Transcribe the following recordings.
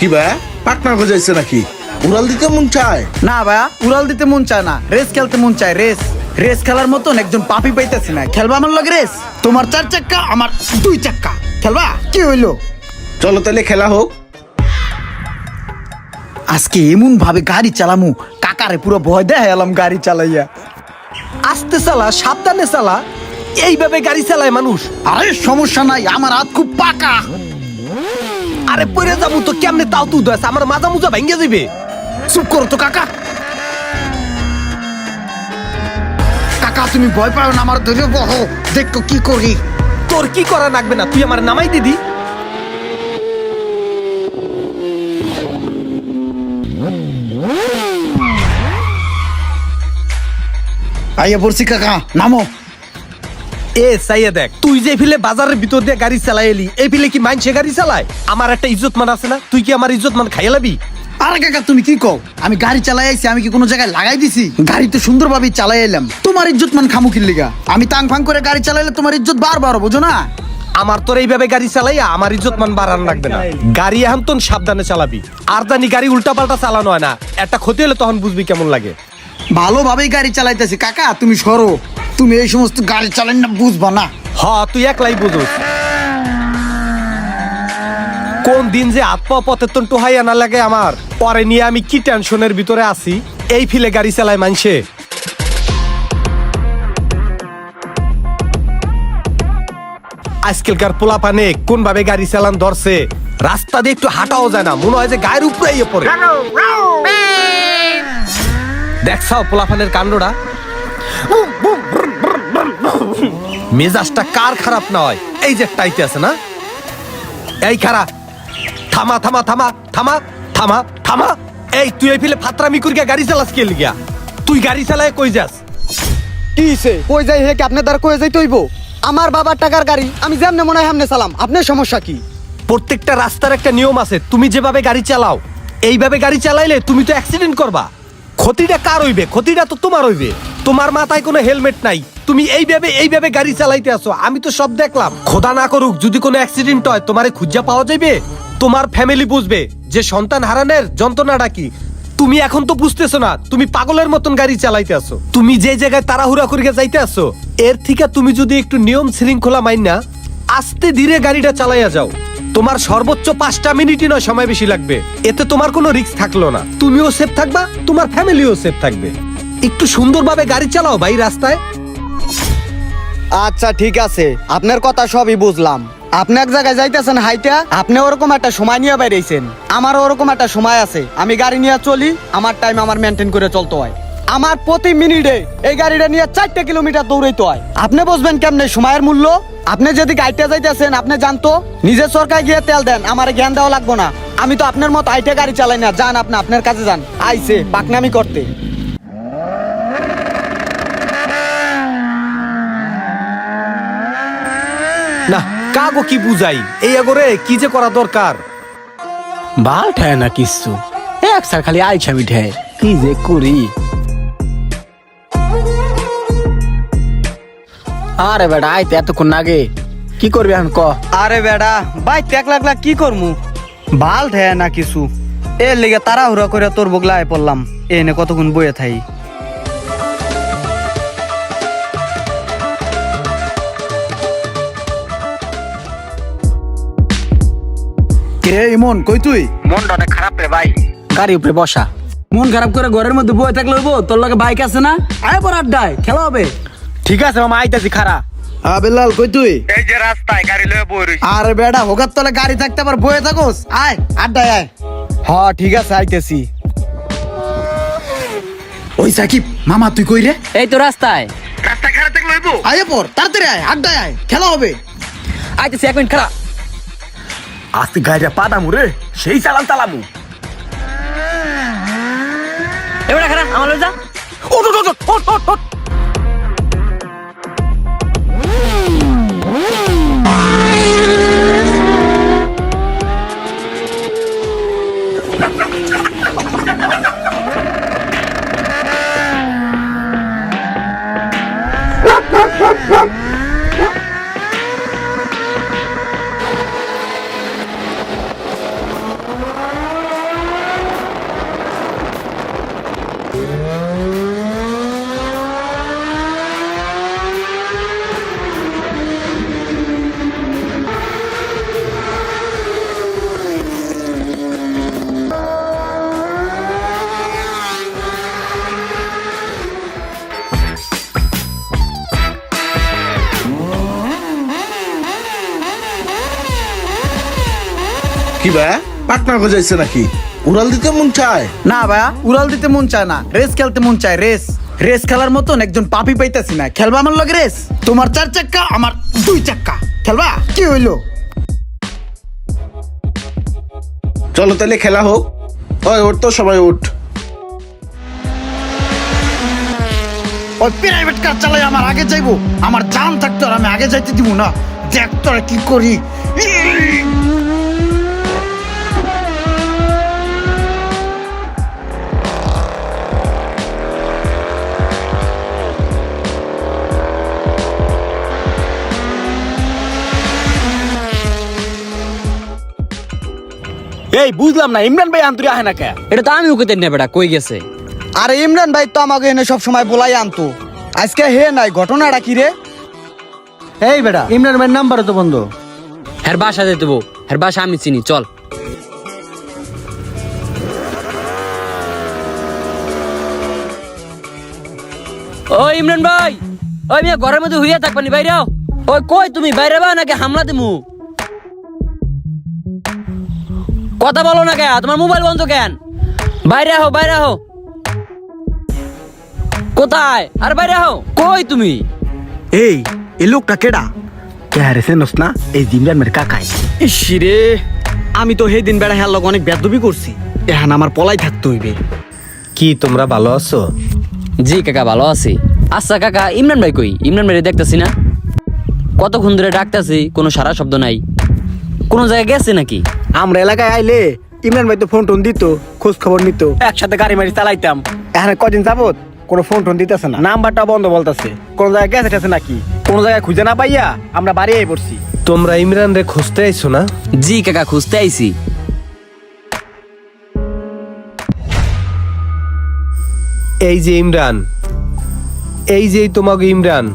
কি ভাই পার্টনার খোঁজাইছে নাকি? উড়াল দিতে মন চায়? না ভাইয়া, উড়াল দিতে মন চায় না, রেস খেলতে মন চায়। রেস রেস খেলার মতন একজন পাপি পাইতেছি না। খেলবা আমার লগে রেস? তোমার 4 চাক্কা, আমার 2 চাক্কা। খেলবা? কি হইলো? চলো তাহলে খেলা হোক। আজকে এমন ভাবে গাড়ি চালামু, কাকারে পুরো ভয় দেখালাম গাড়ি চালাইয়া। আস্তে চালা, সাবধানে চালা। এইভাবে গাড়ি চালায় মানুষ। আরে সমস্যা নাই, আমার হাত খুব পাকা। আরে পরে যাবো তো কেমনে, তাও তুই দোষ, আমার মাজা মুজা ভেঙে যাবে। চুপ করো তো কাকা। কাকা তুমি ভয় পাও না, আমার ধরে বহো, দেখো কি করি। তোর কি করা লাগবে না, তুই আমার নামাই দিদি। আইয়া পড়ছি কাকা, নামো। এ চাইয়া দেখ, তুই যে ফিলে বাজারের ভিতর দিয়ে গাড়ি চালাই এলি, এই ফিলে কি মাইনসে গাড়ি চালায়? আমার একটা ইজ্জত মান আছে না, তুই কি আমার ইজ্জত মান খাইয়া লাবি? আরে কাকা তুমি কি কও? আমি গাড়ি চালাই আইছি, আমি কি কোনো জায়গায় লাগাই দিছি? গাড়ি তো সুন্দরভাবে চালাই এলাম, তোমার ইজ্জত মান খামু কি লিগা? আমি তাং ফাং করে গাড়ি চালাইলে তোমার ইজ্জত বারবার বুঝো না? আমার তোর এইভাবে গাড়ি চালাইয়া আমার ইজ্জত মান বাড়ান লাগবে না। গাড়ি এখন তো সাবধানে চালাবি, আর জানি গাড়ি উল্টা পাল্টা চালানো হয় না। একটা ক্ষতি হলে তখন বুঝবি কেমন লাগে। ভালোভাবেই গাড়ি চালাইতেছি কাকা, তুমি সরো। তুমি এই সমস্ত গাড়ি চালাই না, বুঝবা না। হ তুই একলাই বুঝোস। কোন দিন যে হাত পা পথে তো টোহাইয়া না লাগে আমার, পরে নিয়ে আমি কি টেনশনের ভিতরে আছি। এই ফিলে গাড়ি চালায় মানছে। আজকালকার পোলাপানে কোন ভাবে গাড়ি চালান ধরছে, রাস্তা দিয়ে একটু হাঁটাও যায় না, মনে হয় যে গায়ের উপরে পড়ে। দেখছাও পোলাপানের কাণ্ডটা। মেজাজটা কার খারাপ নয়, এই যে টাইতে আছে না। এই খারা, থামা থামা থামা থামা থামা থামা। এই তুই এই ফিলে ফাতরামি করিয়া গাড়ি চালাস কে লিগা? তুই গাড়ি চালায় কই যাস? কি হইছে? কই যাই হে, কি আপনার দ্বারা কই যাইতে হইব? আমার বাবার টাকার গাড়ি, আমি যেমনে মনে হয় হেমনে চালাম। আপনার সমস্যা কি? প্রত্যেকটা রাস্তার একটা নিয়ম আছে, তুমি যেভাবে গাড়ি চালাও এইভাবে গাড়ি চালাইলে তুমি তো অ্যাক্সিডেন্ট করবা। ক্ষতিটা কার হইবে? ক্ষতিটা তো তোমার হইবে। তোমার মাথায় কোনো হেলমেট নাই, তুমি এইভাবে গাড়ি চালাইতে আসো। আমি তো সব দেখলাম। খোদা না করুক যদি কোনো অ্যাক্সিডেন্ট হয়, তোমারে খুঁজা পাওয়া যাবে, তোমার ফ্যামিলি বুঝবে যে সন্তান হারানোর যন্ত্রণাটা কি। তুমি এখন তো বুঝতেছো না, তুমি পাগলের মতন গাড়ি চালাইতে আসো। তুমি যে জায়গায় তাড়াহুড়া করিয়া যাইতে আসো, এর থেকে তুমি যদি একটু নিয়ম শৃঙ্খলা মাইনা আস্তে ধীরে গাড়িটা চালাইয়া যাও, তোমার সর্বোচ্চ 5টা মিনিটই নয় সময় বেশি লাগবে। এতে তোমার কোনো রিস্ক থাকলো না, তুমিও সেফ থাকবা, তোমার ফ্যামিলিও সেফ থাকবে। একটু সুন্দরভাবে গাড়ি চালাও ভাই রাস্তায়। আচ্ছা ঠিক আছে, আপনার কথা সবই বুঝলাম। আপনি এক জায়গায় যাইতেছেন হাইটা, আপনি ওরকম একটা সময় নিয়ে বাইরেছেন, আমারও ওরকম একটা সময় আছে। আমি গাড়ি নিয়ে চলি, আমার টাইম আমার মেনটেন করে চলতে হয়। আমার প্রতি মিনিটে এই গাড়িটা নিয়ে 4 কিলোমিটার দৌড়াইতে হয়। আপনি বুঝবেন কেমনে সময়ের মূল্য? আপনি যদি গাড়িটা যাইতেছেন, আপনি জানতো নিজের সরকার গিয়ে তেল দেন, আমার জ্ঞান দেওয়া লাগবো না। আমি তো আপনার মতো আইটে গাড়ি চালাই না। যান আপনি আপনার কাছে যান। আইছে পাকনামি করতে। না কাগো কি বুঝাই, এই আগরে কি যে করা দরকার। ভাল ঠায় না কিছু, একসার খালি আইছা মিঠে কি যে করি। আরে বেটা আইতে এতক্ষণ আগে কি করবি এখন ক? আরে বেড়া ভাই 1 লাখ লাখ কি করমু, ভাল ঠেয়া না কিছু। এর লেগে তাড়াহুড়া করে তোর বগলায় পড়লাম। এনে কতক্ষণ বইয়ে থাই। কে ইমন, কই তুই? মনটা অনেক খারাপ রে ভাই। গাড়ি উপরে বসা। মন খারাপ করে ঘরের মধ্যে বয়ে থাকলে হইব? তোর লগে বাইক আছে না? আয় পর আড্ডায় খেলা হবে। ঠিক আছে মামা, আইতাছি খারা। বেলাল কই তুই? এই যে রাস্তায় গাড়ি লয়ে বই রইছি। আরে বেটা হোগার তলে গাড়ি থাকতে আবার বয়ে থাকোস? আয় আড্ডায় আয়। হ্যাঁ ঠিক আছে, আইতেছি। ওই সাকিব মামা, তুই কই রে? এই তো রাস্তায়। রাস্তা খারাপ থাকলে হইব? আয় পর তাড়াতাড়ি আয়, আড্ডায় আয়, খেলা হবে। আইতেছি 1 মিনিট খারা। আজকে গাড়িটা পাদামু রে, সেই চালান চালামু। এবার খারা আমার লয়ে যা। ওঠ ওঠ ওঠ ওঠ ওঠ ওঠ। কি ভাইয়া পাটনা গজাইছে নাকি? উড়াল দিতে মন চায়? না ভাইয়া, উড়াল দিতে মন চায় না, রেস খেলতে মন চায়। রেস রেস খেলার মতন একজন পাপি পাইতাছি না। খেলবা আমার লগে রেস? তোমার 4 চাক্কা, আমার 2 চাক্কা। খেলবা? কি হইলো? চলো তাহলে খেলা হোক। ওই ওঠ তো, সবাই ওঠ। ওই প্রাইভেট কার চালাই আমার আগে যাইবো, আমার জান থাকতো আর আমি আগে যাইতে দিব না। দেখ তোরা কি করি। এই বুঝলাম না, ইমরান ভাই আন্তরি আহে না কে? এটা তো আমি ওকে না বেটা, কই গেছে? আরে ইমরান ভাই তো আমাকে এনে সব সময় বলাই আনতো, আজকে হে নাই। ঘটনাটা কি রে? এই বেটা, ইমরান ভাইয়ের নাম্বার তো বন্ধ। হ্যার বাসা যেতে দেবো, হ্যার বাসা আমি চিনি, চল। ও ইমরান ভাই, ওই মিয়া ঘরের মধ্যে হইয়া থাকবানি, বাইরে আও। ওই কই তুমি, বাইরে বা নাকি হামলা দিমু? কথা বলো না কেন? তোমার মোবাইল বন্ধ কেন? বাইরে আহো, বাইরে আহো। কোথায়? আর বাইরে আহো। কই তুমি? এই লোকটা কেডা? কে হারেছে নস না? এই ইমরান ভাইয়ের কাকাই। ইসিরে, আমি তো সেই দিন বেড়া হেয়ার লগে অনেক বেদবি করছি। এখন আমার পলাই থাকতে হইবে। কি তোমরা ভালো আছো? জি কাকা, ভালো আছি। আচ্ছা কাকা, ইমরান ভাই কই? ইমরান ভাই দেখতেছি না, কতক্ষণ ধরে ডাকতেছি, কোনো সারা শব্দ নাই। কোন জায়গায় গেছে নাকি? আমরা এলাকায় আইলে ইমরান ভাই তো ফোন টোন দিত, খোঁজ খবর নিত, একসাথে গাড়ি মারি চালাইতাম। এখন কদিন যাবত কোনো ফোন টোন দিতেছে না, নাম্বারটা বন্ধ বলতেছে। কোন জায়গায় গেছে টেছে নাকি? কোন জায়গায় খুঁজে না পাইয়া আমরা বাড়ি আই পড়ছি। তোমরা ইমরান রে খুঁজতে আইছো না? জি কাকা, খুঁজতে আইছি। এই যে ইমরান, এই যে তোমাকে ইমরান,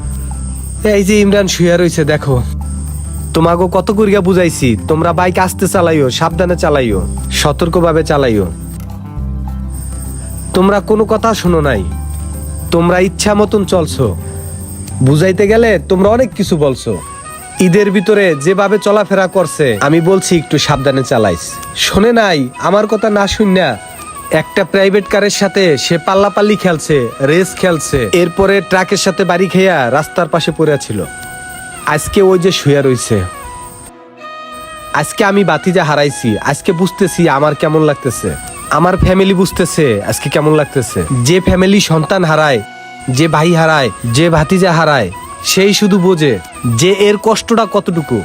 এই যে ইমরান শুয়ে রয়েছে দেখো। তোমাকে কত করিয়া বুঝাইছি, তোমরা বাইক আস্তে চালাইও, সাবধানে চালাইও, সতর্কভাবে চালাইও। তোমরা কোনো কথা শোনো নাই, তোমরা ইচ্ছা মতন চলছো। বুঝাইতে গেলে তোমরা অনেক কিছু বলছো। ঈদের ভিতরে যেভাবে চলাফেরা করছে, আমি বলছি একটু সাবধানে চালাইস। শোনে নাই, আমার কথা না শুননা একটা প্রাইভেট কারের সাথে সে পাল্লাপাল্লি খেলছে, রেস খেলছে, এরপরে ট্রাকের সাথে বাড়ি খেয়া রাস্তার পাশে পড়ে ছিল। আজকে ওই যে শুয়ে রইছে। আজকে আমি বাতিজা হারাইছি, আজকে বুঝতেছি আমার কেমন লাগতেছে, আমার ফ্যামিলি বুঝতেছে আজকে কেমন লাগতেছে। যে ফ্যামিলি সন্তান হারায়, যে ভাই হারায়, যে ভাতিজা হারায়, সেই শুধু বোঝে যে এর কষ্টটা কতটুকু।